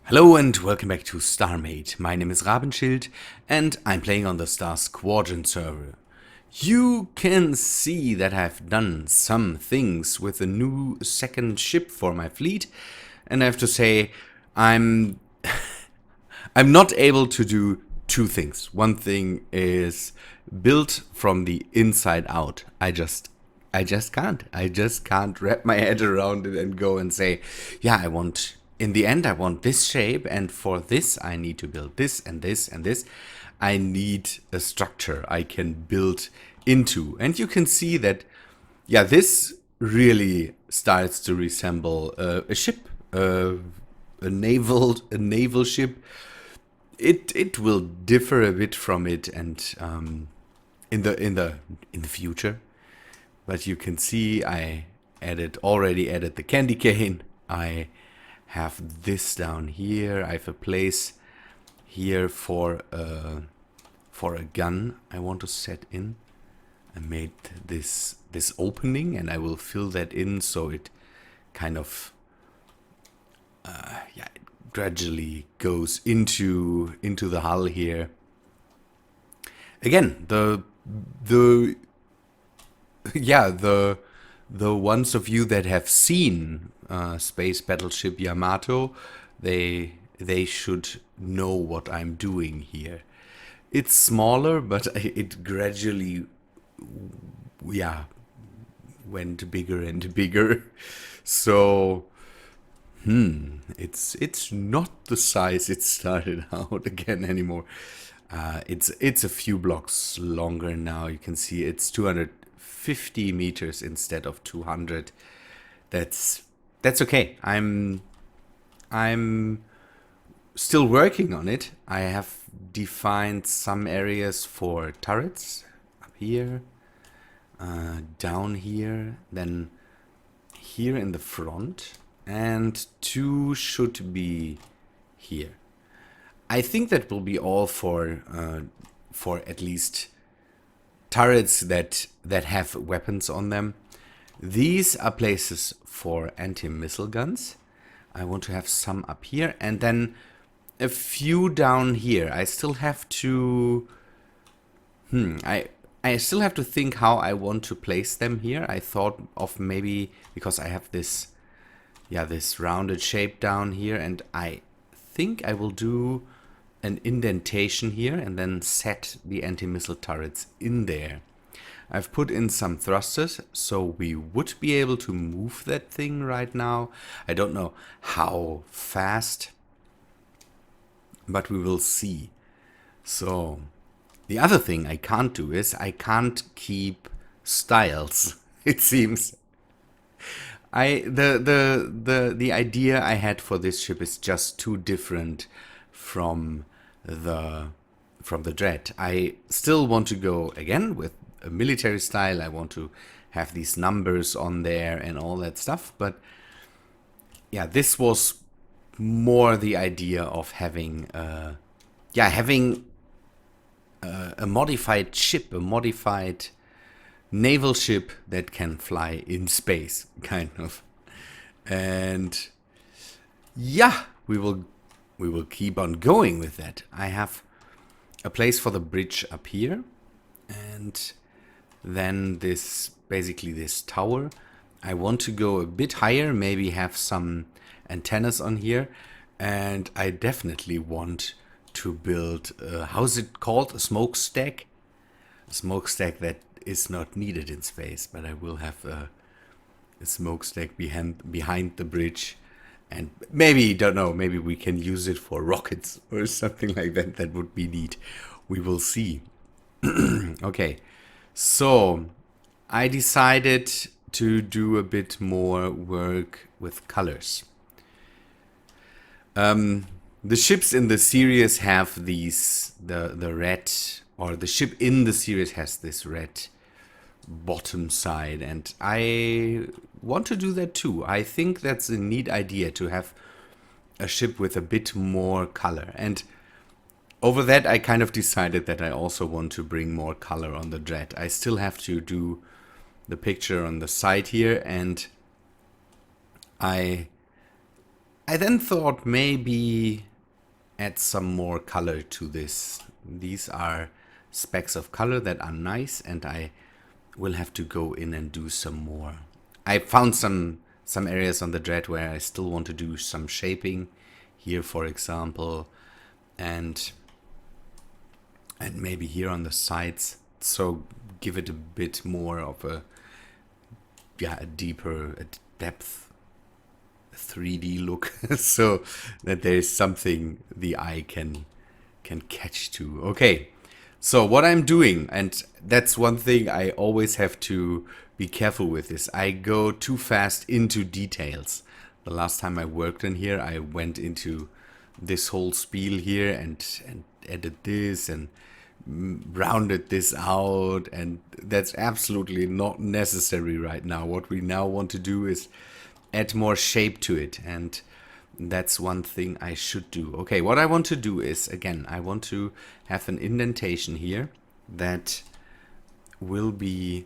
Hello and welcome back to Starmade. My name is Rabenschild and I'm playing on the Squadron server. You can see that I've done some things with a new second ship for my fleet, and I have to say I'm I'm not able to do two things. One thing is build from the inside out. I just can't. I just can't wrap my head around it and go and say, yeah, in the end, I want this shape, and for this, I need to build this and this and this. I need a structure I can build into. And you can see that, yeah, this really starts to resemble a ship, a naval ship. It will differ a bit from it, and in the future. But you can see I already added the candy cane. I have this down here. I have a place here for a gun I want to set in. I made this opening, and I will fill that in so it kind of it gradually goes into the hull here. Again, the ones of you that have seen Space Battleship Yamato, they should know what I'm doing here. It's smaller, but it gradually, went bigger and bigger. So, it's not the size it started out again anymore. It's a few blocks longer now. You can see it's 250 meters instead of 200. That's okay. I'm still working on it. I have defined some areas for turrets up here, down here, then here in the front, and two should be here. I think that will be all for at least turrets that have weapons on them. These are places for anti-missile guns. I want to have some up here, and then a few down here. I still have to I still have to think how I want to place them here. I thought of maybe, because I have this rounded shape down here, and I think I will do an indentation here and then set the anti-missile turrets in there. I've put in some thrusters, so we would be able to move that thing right now. I don't know how fast, but we will see. So, the other thing I can't do is I can't keep styles, it seems. The idea I had for this ship is just too different from the Dread. I still want to go again with a military style. I want to have these numbers on there and all that stuff, but yeah, this was more the idea of having a modified ship, a modified naval ship that can fly in space, kind of. And yeah, we will keep on going with that. I have a place for the bridge up here, and then this tower. I want to go a bit higher, maybe have some antennas on here, and I definitely want to build how's it called? A smokestack? A smokestack that is not needed in space, but I will have a smokestack behind the bridge. And maybe, don't know, maybe we can use it for rockets or something like that. That would be neat. We will see. Okay, so I decided to do a bit more work with colors. The ships in the series have these, the red, or the ship in the series has this red bottom side, and I want to do that too. I think that's a neat idea to have a ship with a bit more color, and over that I kind of decided that I also want to bring more color on the Dread. I still have to do the picture on the side here, and I I then thought maybe add some more color to this. These are specks of color that are nice, and I will have to go in and do some more. I found some areas on the Dread where I still want to do some shaping. Here, for example, and maybe here on the sides. So give it a bit more of a deeper, a depth, 3D look, so that there is something the eye can catch to. Okay, so what I'm doing, and that's one thing I always have to be careful with, is I go too fast into details. The last time I worked in here, I went into this whole spiel here and added this and rounded this out, and that's absolutely not necessary right now. What we now want to do is add more shape to it, and that's one thing I should do. Okay, what I want to do is, again, I want to have an indentation here that will be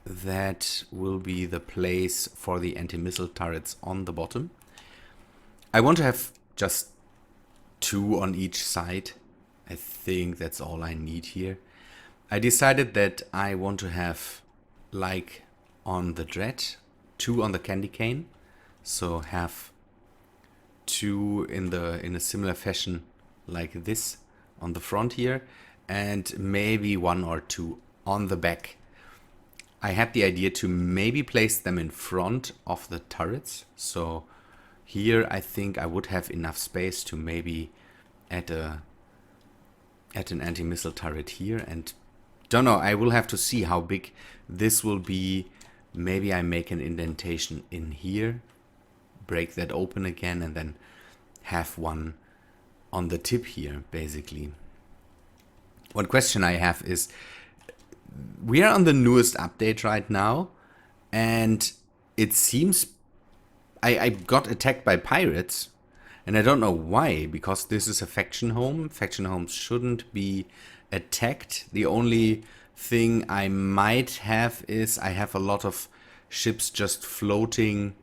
the place for the anti-missile turrets on the bottom. I want to have just 2 on each side. I think that's all I need here. I decided that I want to have, like on the Dread, 2 on the candy cane. So have 2 in a similar fashion like this on the front here, and maybe 1 or 2 on the back. I had the idea to maybe place them in front of the turrets. So here I think I would have enough space to maybe add an anti-missile turret here, and don't know, I will have to see how big this will be. Maybe I make an indentation in here, break that open again, and then have one on the tip here, basically. One question I have is, we are on the newest update right now, and it seems I got attacked by pirates, and I don't know why, because this is a faction home. Faction homes shouldn't be attacked. The only thing I might have is I have a lot of ships just floating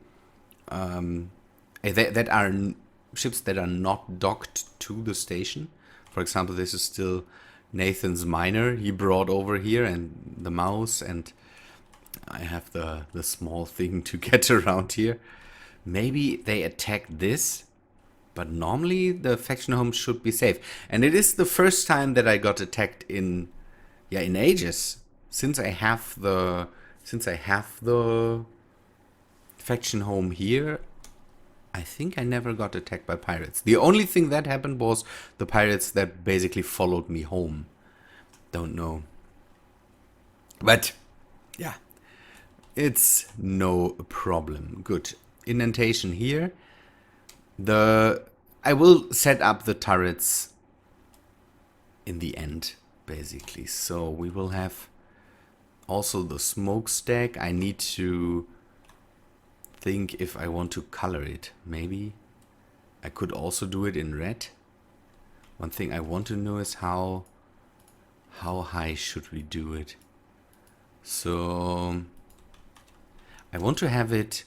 that are ships that are not docked to the station. For example, this is still Nathan's miner he brought over here, and the mouse, and I have the small thing to get around here. Maybe they attack this, but normally the faction home should be safe. And it is the first time that I got attacked in ages, since I have the faction home here. I think I never got attacked by pirates. The only thing that happened was the pirates that basically followed me home. Don't know. But yeah, it's no problem. Good. Indentation here. I will set up the turrets in the end, basically. So we will have also the smokestack. I need to think if I want to color it. Maybe I could also do it in red. One thing I want to know is how high should we do it. So I want to have it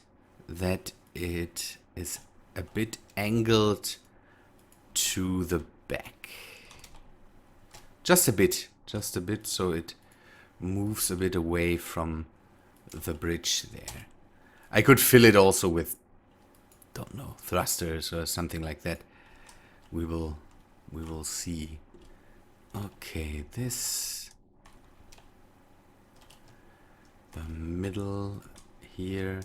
that it is a bit angled to the back. Just a bit, so it moves a bit away from the bridge there. I could fill it also with, don't know, thrusters or something like that. We will see. Okay, this, the middle here.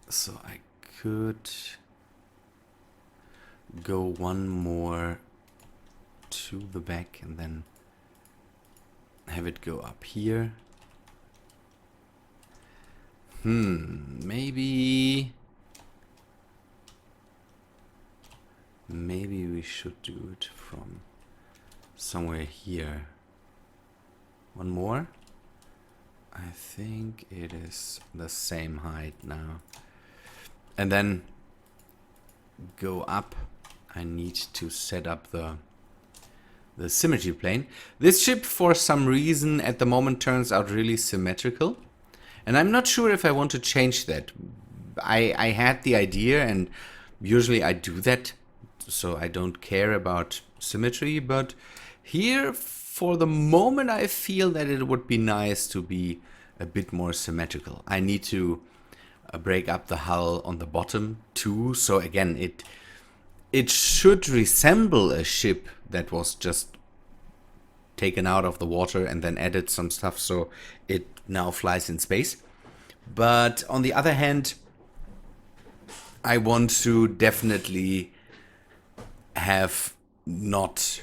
So I could go one more to the back and then have it go up here. Maybe we should do it from somewhere here. One more. I think it is the same height now. And then go up. I need to set up the symmetry plane. This ship, for some reason, at the moment turns out really symmetrical. And I'm not sure if I want to change that. I had the idea, and usually I do that, so I don't care about symmetry, but here, for the moment, I feel that it would be nice to be a bit more symmetrical. I need to break up the hull on the bottom too, so again, it should resemble a ship that was just taken out of the water and then added some stuff so it now flies in space. But on the other hand, I want to definitely have not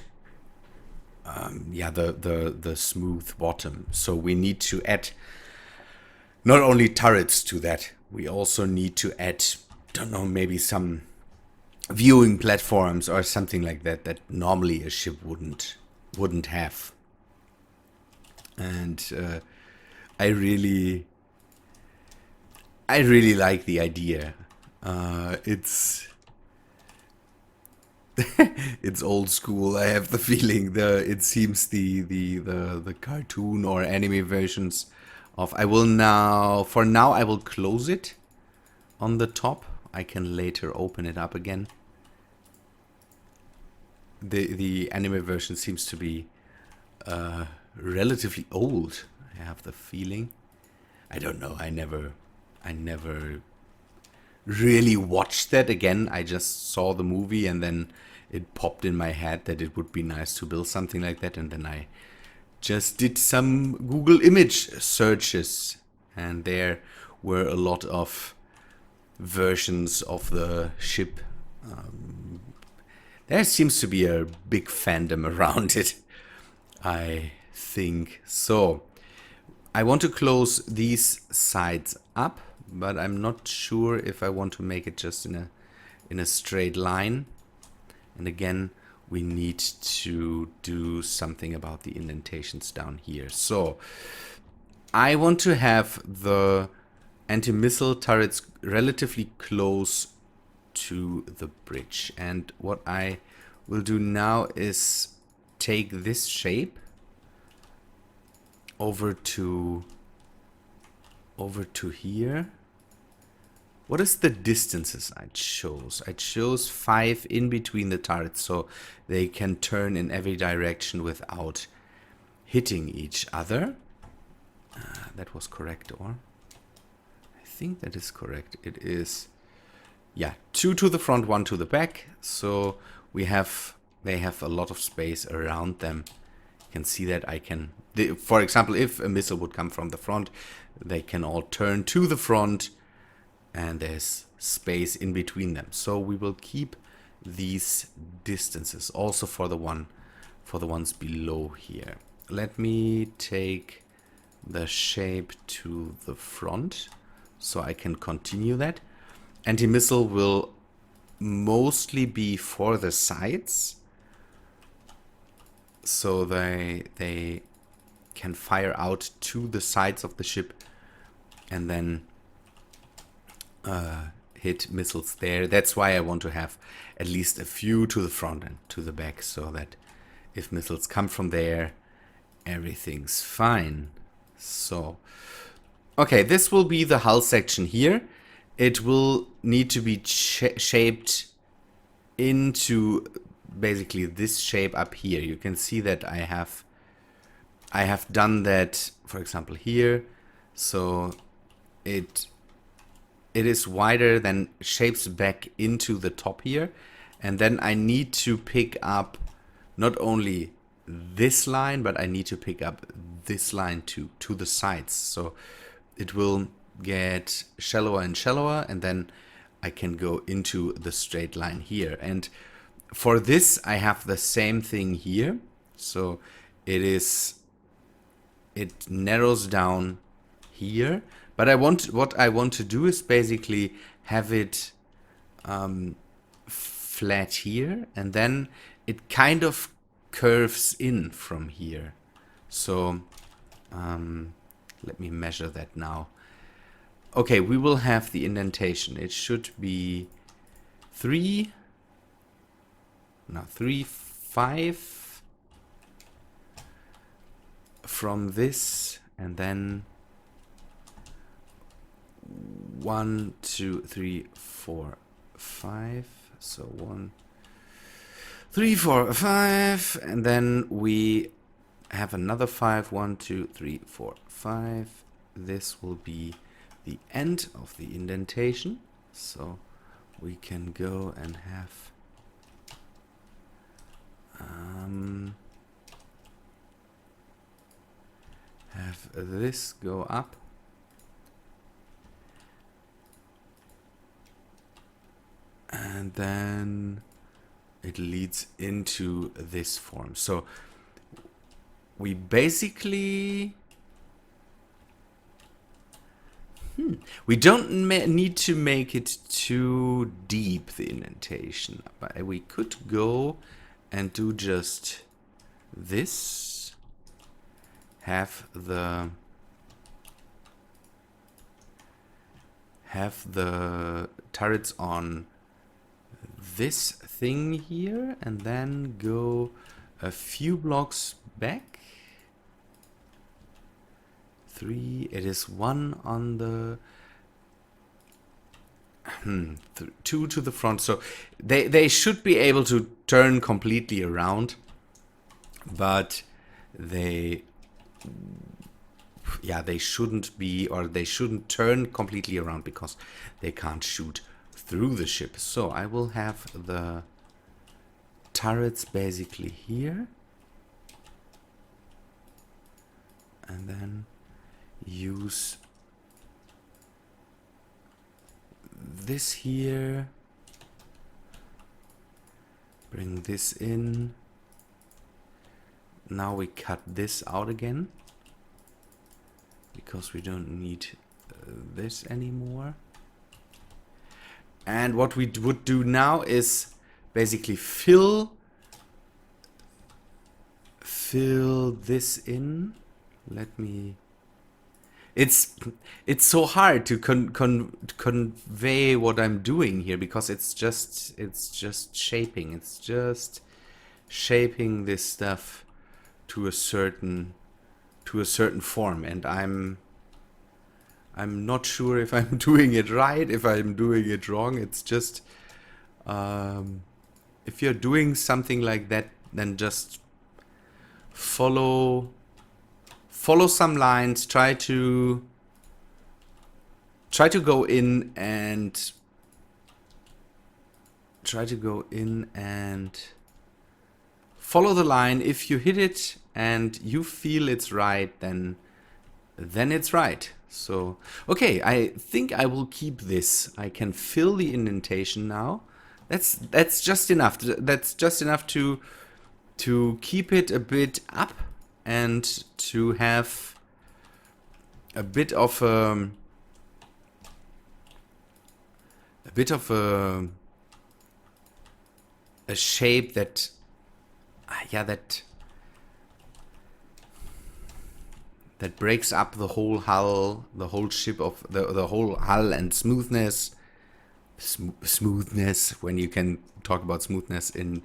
the smooth bottom. So we need to add not only turrets to that, we also need to add, don't know, maybe some viewing platforms or something like that that normally a ship wouldn't have. And I really like the idea. It's it's old school. I have the feeling it seems the cartoon or anime versions of. I will now, for now, I will close it on the top. I can later open it up again. The anime version seems to be relatively old. I have the feeling. I don't know. I never really watched that again. I just saw the movie and then it popped in my head that it would be nice to build something like that, and then I just did some Google image searches, and there were a lot of versions of the ship. There seems to be a big fandom around it, I think. So I want to close these sides up, but I'm not sure if I want to make it just in a straight line. And again, we need to do something about the indentations down here. So I want to have the anti-missile turrets relatively close to the bridge. And what I will do now is take this shape over to here. What is the distances I chose? I chose 5 in between the turrets so they can turn in every direction without hitting each other. That was correct, or? I think that is correct. It is, yeah, 2 to the front, 1 to the back. So they have a lot of space around them. You can see that for example, if a missile would come from the front, they can all turn to the front, and there's space in between them. So we will keep these distances also for the ones below here. Let me take the shape to the front so I can continue that. Anti-missile will mostly be for the sides, so they can fire out to the sides of the ship and then hit missiles there. That's why I want to have at least a few to the front and to the back, so that if missiles come from there, everything's fine. So, okay, this will be the hull section here. It will need to be shaped into basically this shape up here. You can see that I have done that, for example, here. So it is wider, then shapes back into the top here, and then I need to pick up not only this line, but I need to pick up this line to the sides. So it will get shallower and shallower, and then I can go into the straight line here. And for this, I have the same thing here. So it narrows down here. But what I want to do is basically have it flat here, and then it kind of curves in from here. So let me measure that now. Okay, we will have the indentation. It should be 3, 5 from this, and then 1, 2, 3, 4, 5. So 1, 3, 4, 5, and then we have another 5. 1, 2, 3, 4, 5. This will be the end of the indentation. So we can go and have this go up. And then it leads into this form. So we basically we don't need to make it too deep, the indentation, but we could go and do just this, have the turrets on this thing here, and then go a few blocks back. 3, it is 1 on the 2 to the front, so they should be able to turn completely around, but they shouldn't be, or they shouldn't turn completely around because they can't shoot through the ship. So I will have the turrets basically here, and then use this here, bring this in. Now we cut this out again because we don't need this anymore. And what we would do now is basically fill this in. Let me. It's so hard to convey what I'm doing here because it's just shaping. It's just shaping this stuff to a certain form, and I'm not sure if I'm doing it right, if I'm doing it wrong. It's just if you're doing something like that, then just follow some lines, try to go in and follow the line. If you hit it and you feel it's right, then it's right. So okay, I think I will keep this. I can fill the indentation now. That's just enough. That's just enough to keep it a bit up and to have a bit of a shape that that breaks up the whole hull, the whole ship of the whole hull, and smoothness. Smoothness, when you can talk about smoothness in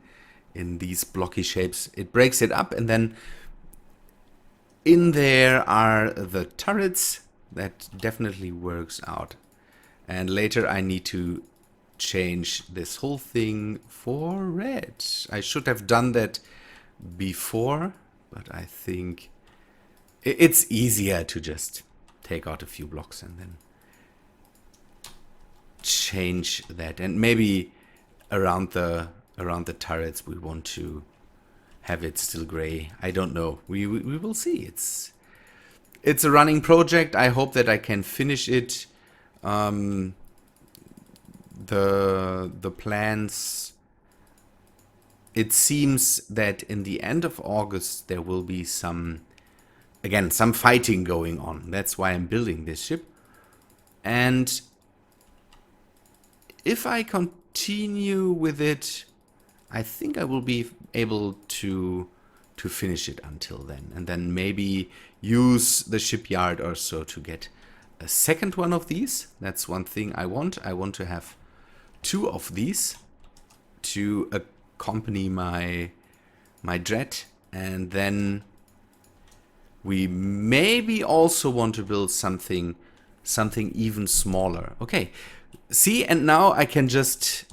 these blocky shapes, it breaks it up, and then in there are the turrets. That definitely works out. And later I need to change this whole thing for red. I should have done that before, but I think it's easier to just take out a few blocks and then change that. And maybe around the turrets we want to have it still gray. I don't know. We will see. It's a running project. I hope that I can finish it. The plans. It seems that in the end of August there will be some fighting going on. That's why I'm building this ship. And if I continue with it, I think I will be able to finish it until then, and then maybe use the shipyard or so to get a second one of these. That's one thing I want. I want to have 2 of these to accompany my jet, and then we maybe also want to build something something even smaller. Okay, see, and now I can just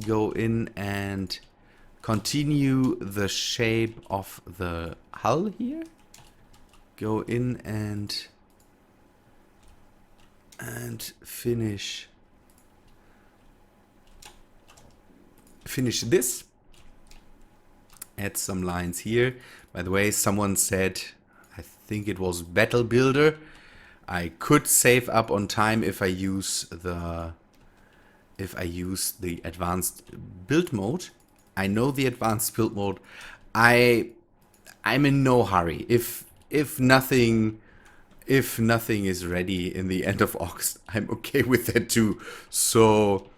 go in and continue the shape of the hull here. Go in and finish this. Add some lines here. By the way, someone said, I think it was Battle Builder, I could save up on time if I use the advanced build mode. I know the advanced build mode. I'm in no hurry. If nothing is ready in the end of August, I'm okay with that too. So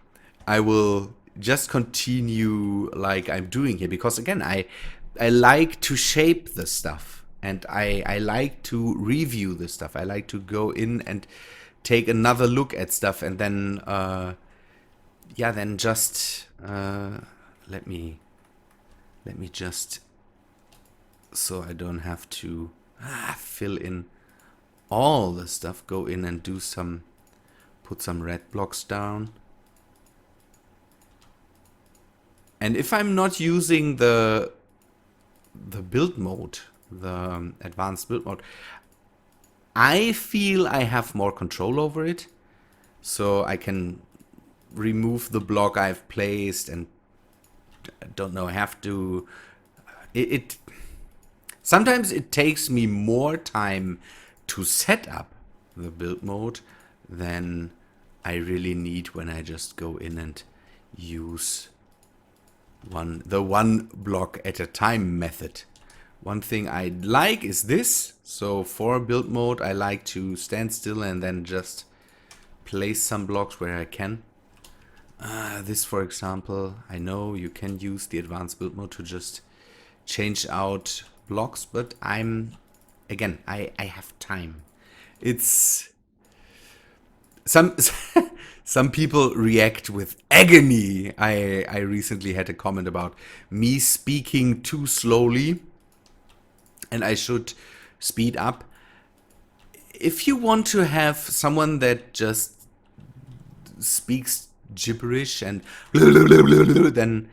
I will just continue like I'm doing here, because again, I like to shape the stuff, and I like to review the stuff. I like to go in and take another look at stuff, and then then just let me just, so I don't have to fill in all the stuff, go in and do put some red blocks down. And if I'm not using the build mode, the advanced build mode, I feel I have more control over it. So I can remove the block I've placed, and I don't know, have to... Sometimes it takes me more time to set up the build mode than I really need when I just go in and use the one block at a time method. One thing I like is this. So for build mode, I like to stand still and then just place some blocks where I can. This, for example, I know you can use the advanced build mode to just change out blocks, but I have time. It's some people react with agony. I recently had a comment about me speaking too slowly and I should speed up. If you want to have someone that just speaks gibberish and then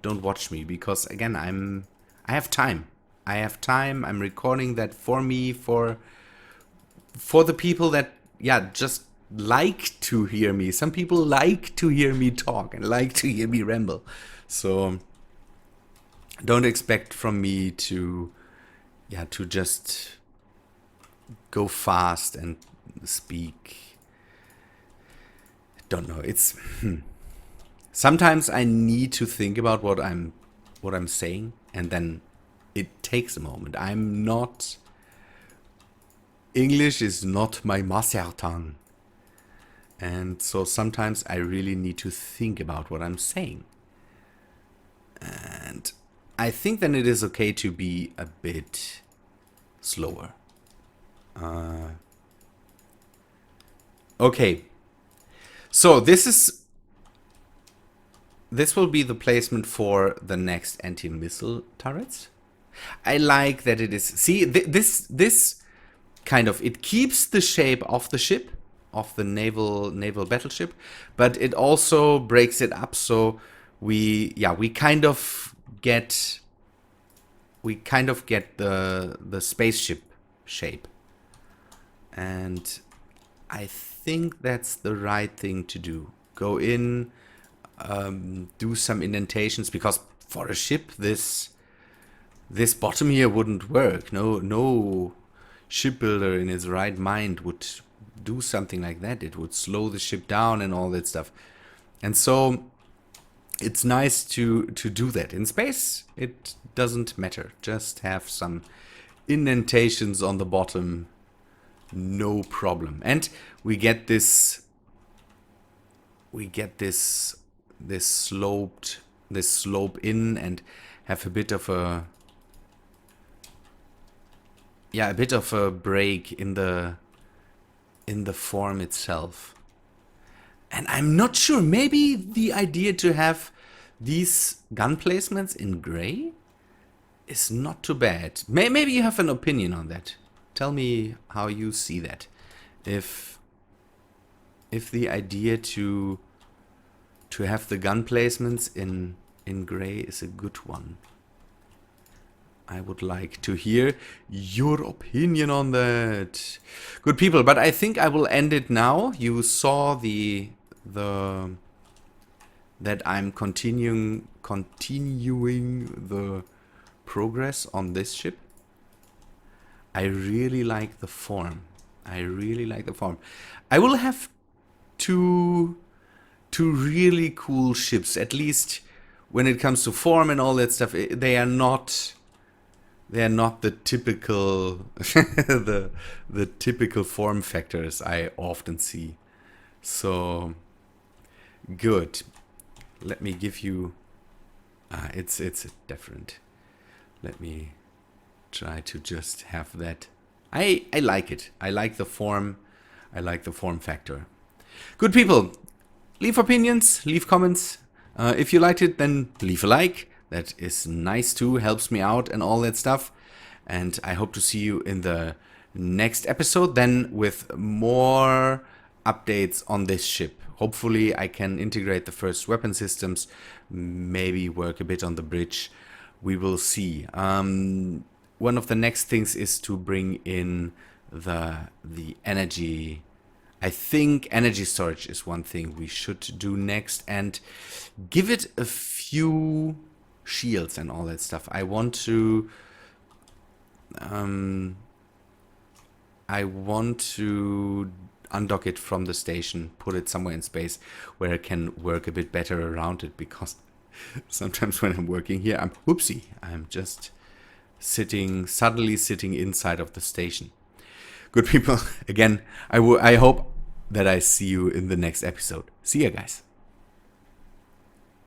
don't watch me, because again, I have time. I'm recording that for me, for the people that just like to hear me. Some people like to hear me talk and like to hear me ramble. So don't expect from me to just go fast and speak. Don't know. It's sometimes I need to think about what I'm saying, and then it takes a moment. English is not my mother tongue. And so sometimes I really need to think about what I'm saying. And I think then it is okay to be a bit slower. Okay. So this will be the placement for the next anti-missile turrets. I like that it is... See, this kind of... It keeps the shape of the ship, of the naval battleship, but it also breaks it up, so we kind of get the spaceship shape. And I think that's the right thing to do. Go in, do some indentations, because for a ship this bottom here wouldn't work. No shipbuilder in his right mind would do something like that. It would slow the ship down and all that stuff. And so it's nice to do that. In space, it doesn't matter. Just have some indentations on the bottom, no problem. And we get this slope in, and have a bit of a break in the form itself. And I'm not sure, maybe the idea to have these gun placements in gray is not too bad. Maybe you have an opinion on that. Tell me how you see that. If the idea to have the gun placements in gray is a good one. I would like to hear your opinion on that. Good people, but I think I will end it now. You saw that I'm continuing the progress on this ship. I really like the form. I will have two really cool ships, at least when it comes to form and all that stuff. They are not the typical the typical form factors I often see. So good. Let me give you it's different. Let me try to just have that. I like it. I like the form. I like the form factor. Good people, leave opinions, leave comments. If you liked it, then leave a like. That is nice too, helps me out and all that stuff. And I hope to see you in the next episode, then with more updates on this ship. Hopefully I can integrate the first weapon systems, maybe work a bit on the bridge. We will see. One of the next things is to bring in the energy. I think energy storage is one thing we should do next, and give it a few shields and all that stuff. I want to undock it from the station, put it somewhere in space where I can work a bit better around it, because sometimes when I'm working here, I'm just suddenly sitting inside of the station. Good people, again, I hope that I see you in the next episode. See ya, guys.